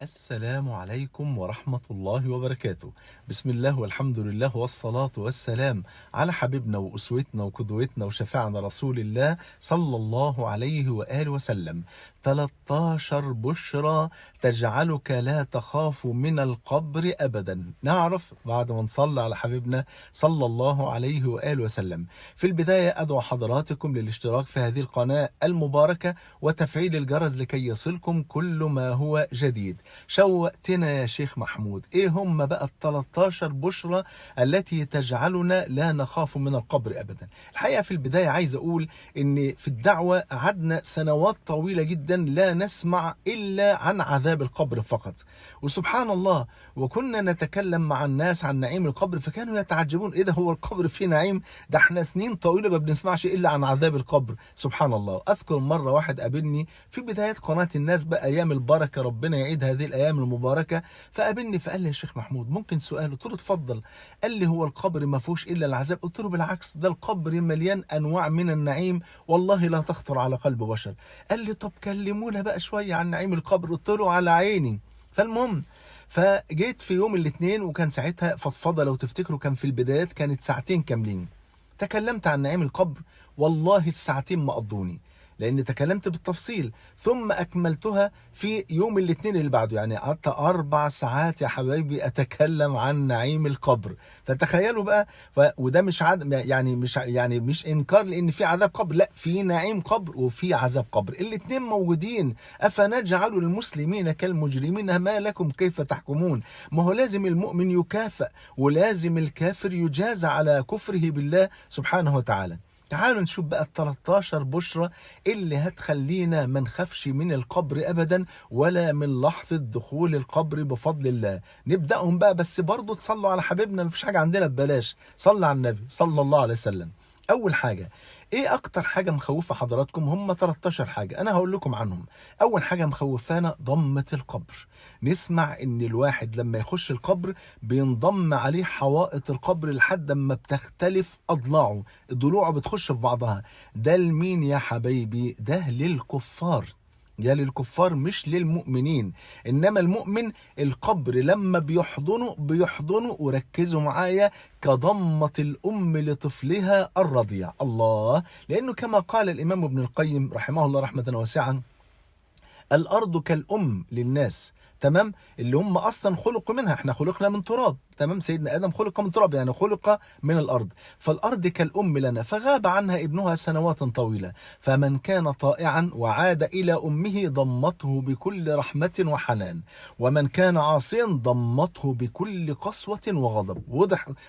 السلام عليكم ورحمة الله وبركاته. بسم الله والحمد لله والصلاة والسلام على حبيبنا وأسوتنا وقدوتنا وشفاعنا رسول الله صلى الله عليه وآله وسلم. 13 بشرى تجعلك لا تخاف من القبر أبدا. نعرف بعد ما نصلي على حبيبنا صلى الله عليه وآله وسلم. في البداية أدعو حضراتكم للاشتراك في هذه القناة المباركة وتفعيل الجرس لكي يصلكم كل ما هو جديد. شوقتنا يا شيخ محمود، ايه هم بقى ال 13 بشرى التي تجعلنا لا نخاف من القبر ابدا؟ الحقيقه في البدايه عايز اقول ان في الدعوه قعدنا سنوات طويله جدا لا نسمع الا عن عذاب القبر فقط، وسبحان الله وكنا نتكلم مع الناس عن نعيم القبر فكانوا يتعجبون، ايه ده هو القبر فيه نعيم؟ ده احنا سنين طويله ما بنسمعش الا عن عذاب القبر. سبحان الله. اذكر مره واحد قابلني في بدايه قناه الناس بقى ايام البركه، ربنا يعيد هذه الايام المباركه، فقابلني فقال لي يا شيخ محمود ممكن سؤال؟ قلت له اتفضل. قال لي هو القبر ما فيهوش الا العذاب؟ قلت له بالعكس، ده القبر مليان انواع من النعيم والله لا تخطر على قلب بشر. قال لي طب كلمونا بقى شويه عن نعيم القبر. قلت له على عيني. فالمهم فجيت في يوم الاثنين وكان ساعتها فضفضه، لو تفتكروا كان في البدايات كانت ساعتين كاملين، تكلمت عن نعيم القبر. والله الساعتين ما قضوني لأني تكلمت بالتفصيل، ثم أكملتها في يوم الاثنين اللي بعده، يعني قعدت 4 ساعات يا حبايبي أتكلم عن نعيم القبر. فتخيلوا بقى، وده مش يعني مش إنكار لأن في عذاب قبر، لا، في نعيم قبر وفي عذاب قبر، الاثنين موجودين. أفنجعل المسلمين كالمجرمين ما لكم كيف تحكمون؟ ما هو لازم المؤمن يكافئ ولازم الكافر يجازى على كفره بالله سبحانه وتعالى. تعالوا نشوف بقى ال 13 بشرى اللي هتخلينا ما نخافش من القبر ابدا ولا من لحظه دخول القبر بفضل الله. نبداهم بقى، بس برضه تصلوا على حبيبنا، مفيش حاجه عندنا ببلاش، صلى على النبي صلى الله عليه وسلم. اول حاجه، ايه اكتر حاجه مخوفه حضراتكم؟ هم 13 حاجه انا هقول لكم عنهم. اول حاجه مخوفانا ضمه القبر. نسمع ان الواحد لما يخش القبر بينضم عليه حوائط القبر لحد ما بتختلف اضلاعه، ضلوعه بتخش في بعضها. ده لمين يا حبايبي؟ ده للكفار، يا للكفار مش للمؤمنين. انما المؤمن القبر لما بيحضنه وركزوا معايا كضمة الام لطفلها الرضيع. الله، لانه كما قال الامام ابن القيم رحمه الله رحمة واسعة: الارض كالام للناس. تمام، اللي هم اصلا خلقوا منها، احنا خلقنا من تراب. تمام، سيدنا ادم خلق من تراب يعني خلق من الارض. فالارض كالام لنا، فغاب عنها ابنها سنوات طويله، فمن كان طائعا وعاد الى امه ضمته بكل رحمه وحنان، ومن كان عاصيا ضمته بكل قسوه وغضب.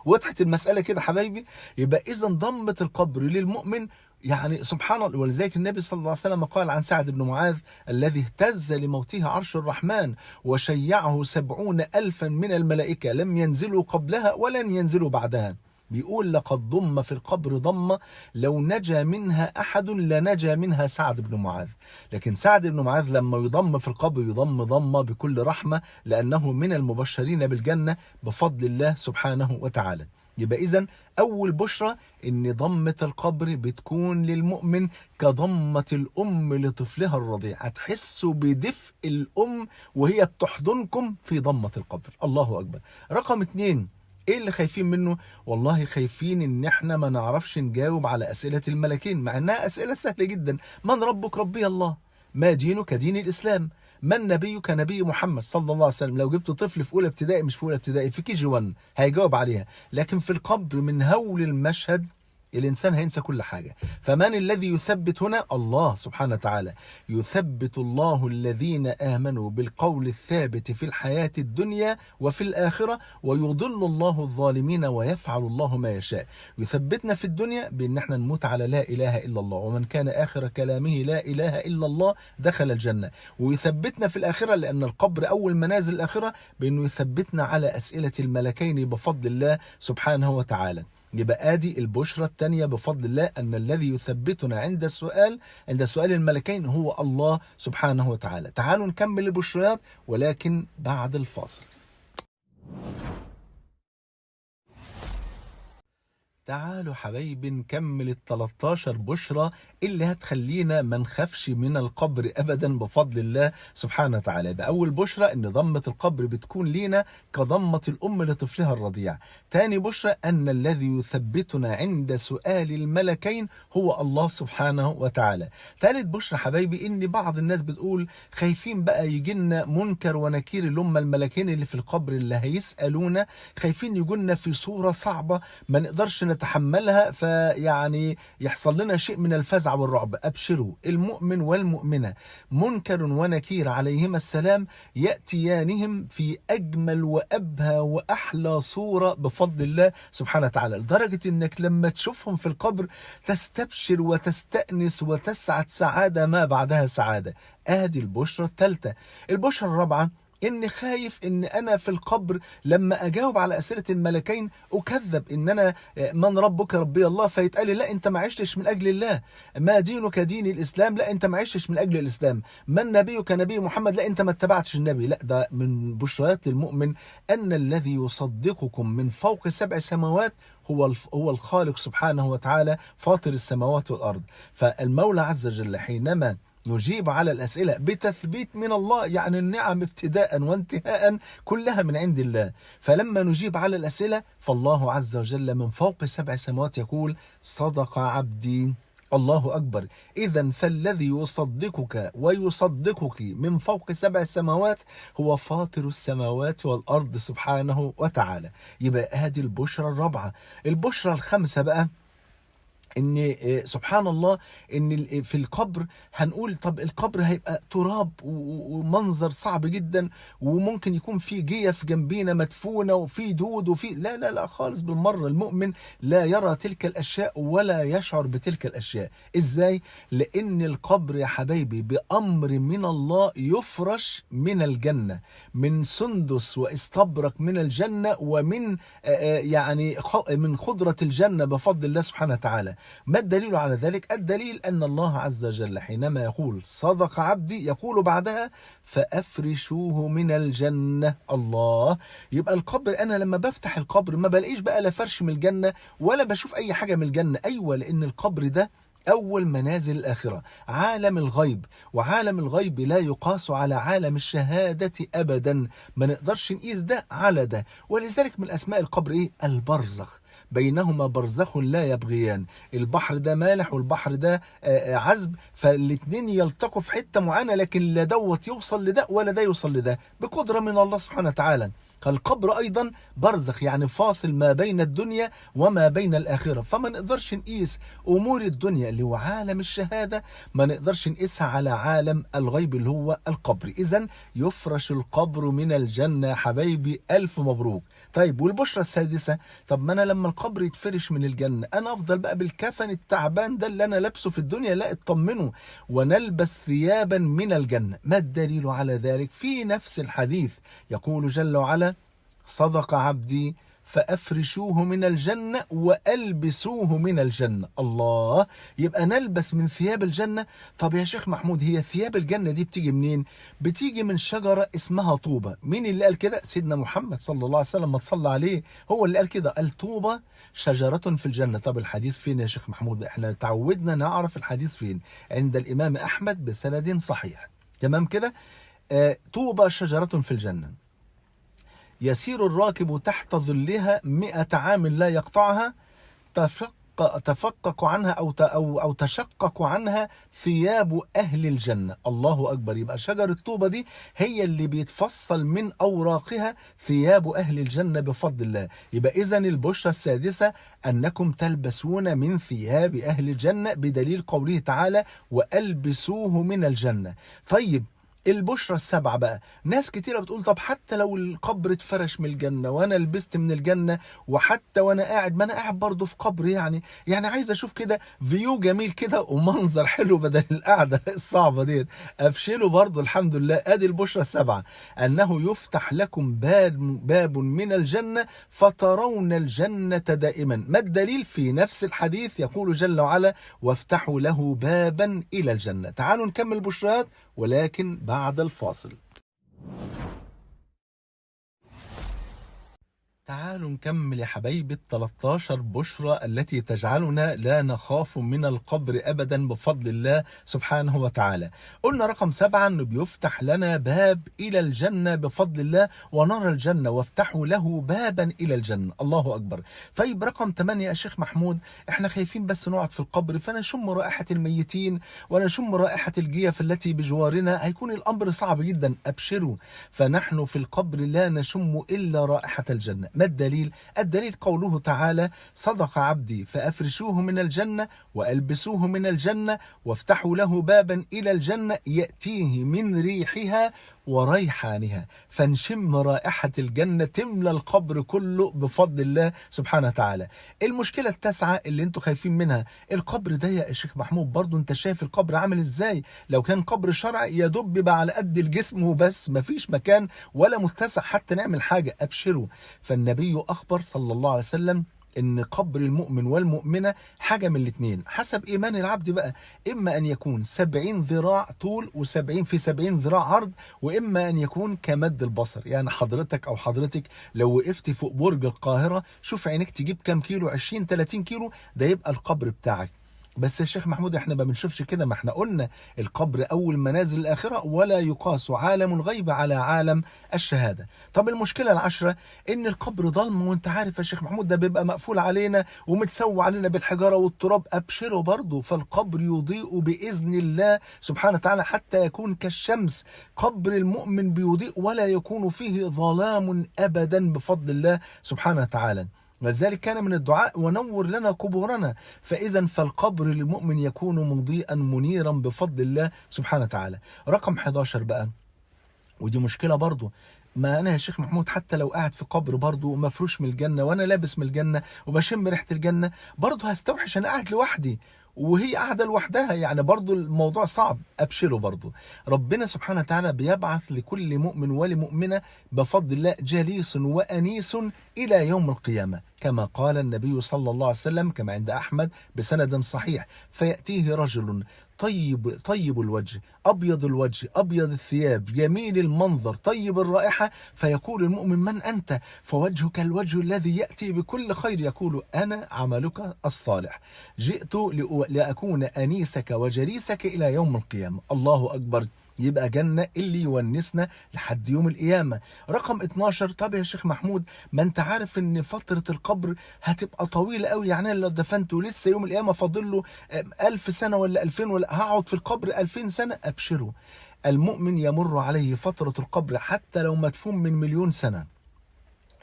وضحت المساله كده حبايبي؟ يبقى اذا ضمه القبر للمؤمن يعني سبحان الله. ولذلك النبي صلى الله عليه وسلم قال عن سعد بن معاذ الذي اهتز لموته عرش الرحمن وشيعه 70,000 من الملائكة لم ينزلوا قبلها ولن ينزلوا بعدها. بيقول لقد ضم في القبر ضمة لو نجا منها أحد لنجا منها سعد بن معاذ. لكن سعد بن معاذ لما يضم في القبر يضم ضمة بكل رحمة، لأنه من المبشرين بالجنة بفضل الله سبحانه وتعالى. يبقى إذن أول بشرى إن ضمة القبر بتكون للمؤمن كضمة الأم لطفلها الرضيع. هتحسوا بدفء الأم وهي بتحضنكم في ضمة القبر. الله أكبر. رقم 2، ايه اللي خايفين منه؟ والله خايفين ان احنا ما نعرفش نجاوب على اسئلة الملكين، مع انها اسئلة سهلة جدا. من ربك؟ ربي الله. ما دينك؟ دين الاسلام. من نبيك؟ نبي محمد صلى الله عليه وسلم. لو جبت طفل في اولى ابتدائي، مش في اولى ابتدائي، في كي جي 1 هيجاوب عليها. لكن في القبر من هول المشهد الإنسان هينسى كل حاجة. فمن الذي يثبت هنا؟ الله سبحانه وتعالى. يثبت الله الذين آمنوا بالقول الثابت في الحياة الدنيا وفي الآخرة ويضل الله الظالمين ويفعل الله ما يشاء. يثبتنا في الدنيا بأن احنا نموت على لا إله إلا الله، ومن كان آخر كلامه لا إله إلا الله دخل الجنة. ويثبتنا في الآخرة لأن القبر أول منازل الآخرة، بأنه يثبتنا على أسئلة الملكين بفضل الله سبحانه وتعالى. يبقى ادي البشرى الثانية بفضل الله، ان الذي يثبتنا عند سؤال الملكين هو الله سبحانه وتعالى. تعالوا نكمل البشريات ولكن بعد الفاصل. تعالوا حبايبي نكمل ال 13 بشرى اللي هتخلينا ما نخافش من القبر ابدا بفضل الله سبحانه وتعالى. يبقى اول بشرى ان ضمة القبر بتكون لينا كضمة الام لطفلها الرضيع. تاني بشرى ان الذي يثبتنا عند سؤال الملكين هو الله سبحانه وتعالى. ثالث بشرى حبايبي ان بعض الناس بتقول خايفين بقى يجي لنا منكر ونكير، اللي هم الملكين اللي في القبر اللي هيسالونا، خايفين يجوا لنا في صورة صعبة ما نقدرش نتحملها، فيعني يحصل لنا شيء من الفزع والرعب. أبشروا، المؤمن والمؤمنة منكر ونكير عليهما السلام يأتيانهم في أجمل وأبهى وأحلى صورة بفضل الله سبحانه وتعالى، لدرجة أنك لما تشوفهم في القبر تستبشر وتستأنس وتسعد سعادة ما بعدها سعادة. آدي البشرة الثالثة. البشرة الرابعة إني خايف إن أنا في القبر لما أجاوب على أسئلة الملكين أكذب، إن أنا من ربك؟ ربي الله، فيتقال لي لا أنت ما عشتش من أجل الله. ما دينك دين الإسلام؟ لا أنت ما عشتش من أجل الإسلام. من نبيك نبي محمد؟ لا أنت ما اتبعتش النبي. لا، ده من بشريات المؤمن أن الذي يصدقكم من فوق 7 سماوات هو الخالق سبحانه وتعالى فاطر السماوات والأرض. فالمولى عز وجل حينما نجيب على الأسئلة بتثبيت من الله، يعني النعم ابتداء وانتهاء كلها من عند الله، فلما نجيب على الأسئلة فالله عز وجل من فوق 7 سماوات يقول صدق عبدي. الله أكبر. إذا فالذي يصدقك ويصدقك من فوق 7 سماوات هو فاطر السماوات والأرض سبحانه وتعالى. يبقى هذه البشرى الرابعة. البشرى الخامسة بقى ان سبحان الله ان في القبر هنقول طب القبر هيبقى تراب ومنظر صعب جدا، وممكن يكون في جيف جنبينا مدفونه وفي دود وفي لا لا لا خالص بالمره. المؤمن لا يرى تلك الاشياء ولا يشعر بتلك الاشياء. ازاي؟ لان القبر يا حبايبي بامر من الله يفرش من الجنه، من سندس واستبرق من الجنه، ومن يعني من خضره الجنه بفضل الله سبحانه وتعالى. ما الدليل على ذلك؟ الدليل أن الله عز وجل حينما يقول صدق عبدي يقول بعدها فأفرشوه من الجنة. الله. يبقى القبر أنا لما بفتح القبر ما بلاقيش بقى لا فرش من الجنة ولا بشوف أي حاجة من الجنة. أيوة، لأن القبر ده أول منازل الآخرة، عالم الغيب، وعالم الغيب لا يقاس على عالم الشهادة أبدا، ما نقدرش نقيس ده على ده. ولذلك من أسماء القبر إيه؟ البرزخ، بينهما برزخ لا يبغيان. البحر ده مالح والبحر ده عذب، فالاتنين يلتقوا في حتة معينة، لكن لا دوت يوصل لده ولا ده يوصل لده بقدرة من الله سبحانه وتعالى. فالقبر أيضا برزخ، يعني فاصل ما بين الدنيا وما بين الآخرة، فما نقدرش نقيس أمور الدنيا اللي هو عالم الشهادة، ما نقدرش نقيسها على عالم الغيب اللي هو القبر. إذن يفرش القبر من الجنة حبايبي، ألف مبروك. طيب والبشرى السادسة، طب ما أنا لما القبر يتفرش من الجنة أنا أفضل بقى بالكفن التعبان ده اللي أنا لابسه في الدنيا؟ لا، اطمنوا ونلبس ثيابا من الجنة. ما الدليل على ذلك؟ في نفس الحديث يقول جل وعلا صدق عبدي فأفرشوه من الجنة وألبسوه من الجنة. الله. يبقى نلبس من ثياب الجنة. طب يا شيخ محمود هي ثياب الجنة دي بتيجي منين؟ بتيجي من شجرة اسمها طوبة. مين اللي قال كده؟ سيدنا محمد صلى الله عليه وسلم، ما تصلى عليه، هو اللي قال كده، قال طوبة شجرة في الجنة. طب الحديث فين يا شيخ محمود؟ احنا تعودنا نعرف الحديث فين؟ عند الإمام أحمد بسند صحيح. تمام كده؟ طوبة شجرة في الجنة يسير الراكب تحت ظلها 100 عام لا يقطعها، تفقق عنها أو تشقق عنها ثياب أهل الجنة. الله أكبر. يبقى شجر الطوبة دي هي اللي بيتفصل من أوراقها ثياب أهل الجنة بفضل الله. يبقى إذن البشرى السادسة أنكم تلبسون من ثياب أهل الجنة بدليل قوله تعالى وألبسوه من الجنة. طيب البشرى السبعة بقى، ناس كتيرة بتقول طب حتى لو القبر اتفرش من الجنة وانا لبست من الجنة، وحتى وانا قاعد، ما انا قاعد برضه في قبر، يعني عايز اشوف كده فيو جميل كده ومنظر حلو بدل القعدة الصعبة ديت. ابشروا برضه الحمد لله. ادي البشرى السبعة، انه يفتح لكم باب من الجنة فترون الجنة دائما. ما الدليل؟ في نفس الحديث يقول جل وعلا وافتحوا له بابا الى الجنة. تعالوا نكمل البشرات ولكن بعد الفاصل. تعالوا نكمل يا حبايبي ال 13 بشرى التي تجعلنا لا نخاف من القبر أبدا بفضل الله سبحانه وتعالى. قلنا رقم 7 أنه بيفتح لنا باب إلى الجنة بفضل الله، ونرى الجنة وافتحوا له بابا إلى الجنة. الله أكبر. طيب رقم 8 يا شيخ محمود، احنا خايفين بس نقعد في القبر فنشم رائحة الميتين ونشم رائحة الجيف التي بجوارنا، هيكون الأمر صعب جدا. أبشروا، فنحن في القبر لا نشم إلا رائحة الجنة. ما الدليل؟ الدليل قوله تعالى: صدق عبدي فأفرشوه من الجنة وألبسوه من الجنة وافتحوا له بابا إلى الجنة يأتيه من ريحها وريحانها. فنشم رائحة الجنة تملى القبر كله بفضل الله سبحانه وتعالى. المشكلة التاسعة اللي انتوا خايفين منها، القبر ضيق يا شيخ محمود. برضو انت شايف القبر عامل ازاي؟ لو كان قبر شرعي يا دوب بيبقى على قد الجسم وبس، مفيش مكان ولا متسع حتى نعمل حاجة. أبشروا، فالنبي أخبر صلى الله عليه وسلم ان قبر المؤمن والمؤمنة حاجة من الاثنين حسب ايمان العبد بقى، اما ان يكون 70 ذراع طول و70 في 70 ذراع عرض، واما ان يكون كمد البصر. يعني حضرتك او حضرتك لو وقفت فوق برج القاهرة، شوف عينك تجيب كام كيلو، 20 30 كيلو، ده يبقى القبر بتاعك. بس يا شيخ محمود احنا ما بنشوفش كده، ما احنا قلنا القبر اول منازل الاخره، ولا يقاس عالم الغيب على عالم الشهاده. طب المشكله العشره ان القبر ضلم، وانت عارف يا شيخ محمود ده بيبقى مقفول علينا ومتسوى علينا بالحجاره والتراب. ابشروا برضه، فالقبر يضيء باذن الله سبحانه وتعالى حتى يكون كالشمس. قبر المؤمن بيضيء ولا يكون فيه ظلام ابدا بفضل الله سبحانه وتعالى. ولذلك كان من الدعاء: ونور لنا قبورنا. فإذا فالقبر للمؤمن يكون مضيئا منيرا بفضل الله سبحانه وتعالى. رقم 11 بقى، ودي مشكلة برضو. ما أنا يا شيخ محمود حتى لو قاعد في قبر برضو مفروش من الجنة وأنا لابس من الجنة وبشم ريحة الجنة، برضو هستوحش أنا قاعد لوحدي وهي قاعدة لوحدها، يعني برضو الموضوع صعب. أبشروا برضو، ربنا سبحانه وتعالى بيبعث لكل مؤمن ولمؤمنة بفضل الله جليس وأنيس إلى يوم القيامة، كما قال النبي صلى الله عليه وسلم كما عند أحمد بسند صحيح: فيأتيه رجل طيب الوجه أبيض الوجه أبيض الثياب جميل المنظر طيب الرائحة، فيقول المؤمن: من أنت؟ فوجهك الوجه الذي يأتي بكل خير. يقول: أنا عملك الصالح، جئت لأكون أنيسك وجليسك إلى يوم القيامة. الله أكبر. يبقى جنة اللي يونسنا لحد يوم القيامة. رقم 12، طب يا شيخ محمود ما انت عارف ان فترة القبر هتبقى طويلة قوي، يعني لو دفنته لسه يوم القيامة فاضل له 1000 سنة ولا 2000 ولا هقعد في القبر 2000 سنة. أبشروا، المؤمن يمر عليه فترة القبر حتى لو مدفون من 1,000,000 سنة،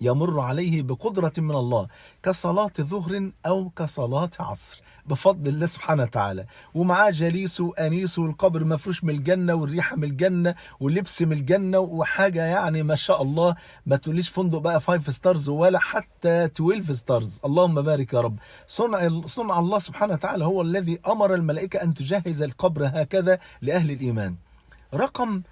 يمر عليه بقدرة من الله كصلاة ظهر أو كصلاة عصر بفضل الله سبحانه وتعالى. ومعاه جليسه أنيسه، القبر مفروش من الجنة والريحة من الجنة واللبس من الجنة وحاجة يعني ما شاء الله. ما تقوليش فندق بقى 5 ستارز ولا حتى 12 ستارز، اللهم بارك يا رب. صنع الله سبحانه وتعالى هو الذي أمر الملائكة أن تجهز القبر هكذا لأهل الإيمان. رقم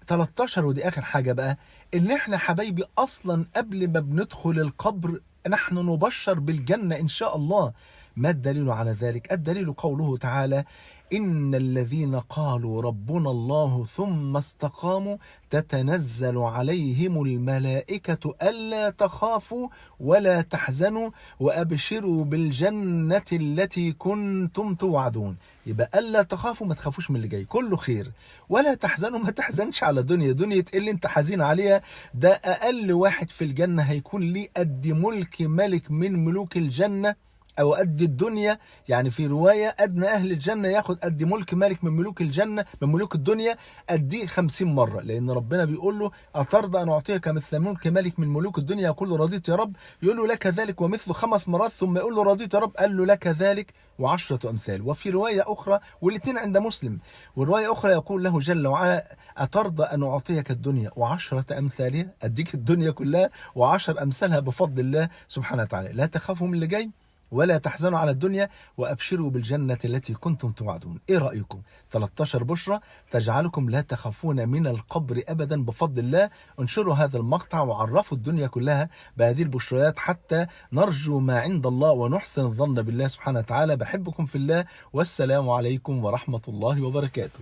13 ودي آخر حاجة بقى، إن إحنا حبايبي أصلا قبل ما بندخل القبر نحن نبشر بالجنة إن شاء الله. ما الدليل على ذلك؟ الدليل قوله تعالى: إن الذين قالوا ربنا الله ثم استقاموا تتنزل عليهم الملائكة ألا تخافوا ولا تحزنوا وأبشروا بالجنة التي كنتم توعدون. يبقى ألا تخافوا، ما تخافوش من اللي جاي كله خير، ولا تحزنوا، ما تحزنش على دنيا اللي انت حزين عليها. ده أقل واحد في الجنة هيكون ليه قد ملك ملك من ملوك الجنة أو قد الدنيا. يعني في رواية أدنى أهل الجنة ياخد قد ملك ملك من ملوك الجنة من ملوك الدنيا قد 50 مرة، لأن ربنا بيقول له: أترضى أن أعطيك مثل ملك ملك من ملوك الدنيا؟ يقول له: رضيت يا رب. يقول له: لك ذلك ومثله 5 مرات، ثم يقول له: رضيت يا رب. قال له: لك ذلك و10 أمثال. وفي رواية أخرى، والاثنين عند مسلم، والرواية أخرى يقول له جل وعلا: أترضى أن أعطيك الدنيا و10 أمثالها؟ أديك الدنيا كلها و10 أمثالها بفضل الله سبحانه وتعالى. لا تخافوا من اللي جاي ولا تحزنوا على الدنيا وأبشروا بالجنة التي كنتم توعدون. إيه رأيكم؟ 13 بشرى تجعلكم لا تخافون من القبر أبدا بفضل الله. انشروا هذا المقطع وعرفوا الدنيا كلها بهذه البشريات حتى نرجو ما عند الله ونحسن الظن بالله سبحانه وتعالى. بحبكم في الله، والسلام عليكم ورحمة الله وبركاته.